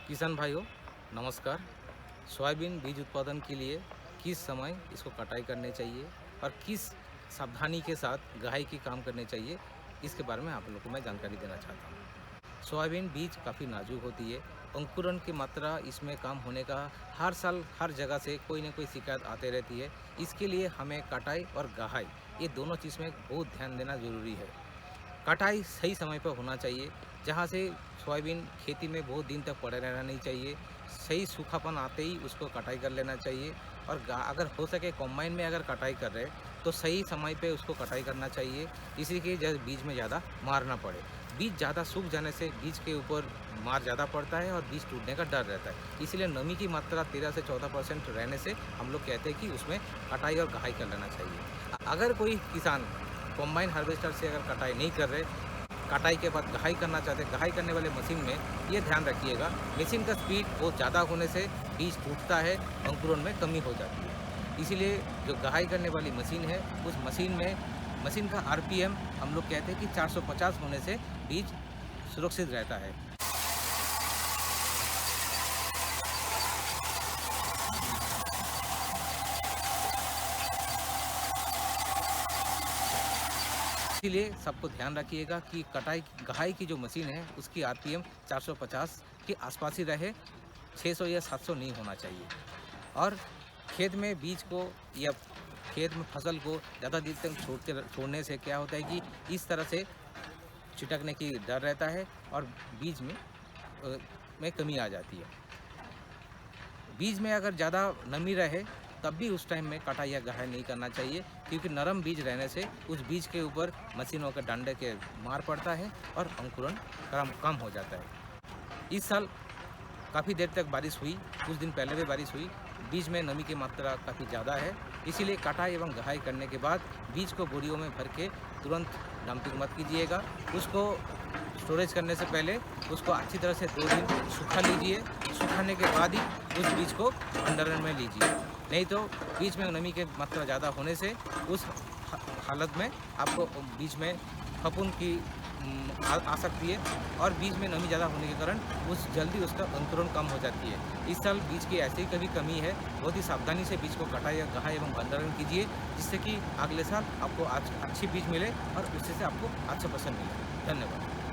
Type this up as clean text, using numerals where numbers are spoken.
किसान भाइयों नमस्कार। सोयाबीन बीज उत्पादन के लिए किस समय इसको कटाई करनी चाहिए और किस सावधानी के साथ गहाई की काम करने चाहिए, इसके बारे में आप लोगों को मैं जानकारी देना चाहता हूँ। सोयाबीन बीज काफ़ी नाजुक होती है। अंकुरन की मात्रा इसमें कम होने का हर साल हर जगह से कोई ना कोई शिकायत आते रहती है। इसके लिए हमें कटाई और गहाई ये दोनों चीज़ में बहुत ध्यान देना ज़रूरी है। कटाई सही समय पर होना चाहिए, जहाँ से सोयाबीन खेती में बहुत दिन तक पड़े रहना नहीं चाहिए। सही सूखापन आते ही उसको कटाई कर लेना चाहिए। और अगर हो सके कॉम्बाइन में अगर कटाई कर रहे तो सही समय पे उसको कटाई करना चाहिए, इसी के जब बीज में ज़्यादा मार ना पड़े। बीज ज़्यादा सूख जाने से बीज के ऊपर मार ज़्यादा पड़ता है और बीज टूटने का डर रहता है। इसलिए नमी की मात्रा 13 से 14% रहने से हम लोग कहते हैं कि उसमें कटाई और गहाई कर लेना चाहिए। अगर कोई किसान कॉम्बाइन हार्वेस्टर से अगर कटाई नहीं कर रहे, कटाई के बाद गहाई करना चाहते हैं, गहाई करने वाले मशीन में ये ध्यान रखिएगा, मशीन का स्पीड बहुत ज़्यादा होने से बीज टूटता है, अंकुरण में कमी हो जाती है। इसीलिए जो गहाई करने वाली मशीन है उस मशीन का आरपीएम हम लोग कहते हैं कि 450 होने से बीज सुरक्षित रहता है। इसीलिए सबको ध्यान रखिएगा कि गहाई की जो मशीन है उसकी आरपीएम 450 के आसपास ही रहे, 600 या 700 नहीं होना चाहिए। और खेत में बीज को या खेत में फसल को ज़्यादा दिन तक छोड़ने से क्या होता है कि इस तरह से छिटकने की डर रहता है और बीज में कमी आ जाती है। बीज में अगर ज़्यादा नमी रहे तब भी उस टाइम में कटाई या गहाई नहीं करना चाहिए, क्योंकि नरम बीज रहने से उस बीज के ऊपर मशीनों के डंडे के मार पड़ता है और अंकुरण कम हो जाता है। इस साल काफ़ी देर तक बारिश हुई, कुछ दिन पहले भी बारिश हुई, बीज में नमी की मात्रा काफ़ी ज़्यादा है। इसीलिए कटाई एवं गहाई करने के बाद बीज को बोरियों में भर के तुरंत डंपिंग मत कीजिएगा। उसको स्टोरेज करने से पहले उसको अच्छी तरह से 2 दिन सूखा लीजिए। सुखाने के बाद ही उस बीज को भंडारण में लीजिए, नहीं तो बीज में नमी की मात्रा ज़्यादा होने से उस हालत में आपको बीज में फफूंद की आ सकती है और बीज में नमी ज़्यादा होने के कारण जल्दी उसका अंकुरण कम हो जाती है। इस साल बीज की ऐसी कभी कमी है, बहुत ही सावधानी से बीज को कटाई या गहाई एवं भंडारण कीजिए, जिससे कि अगले साल आपको अच्छी बीज मिले और उससे आपको अच्छा फसल मिले। धन्यवाद।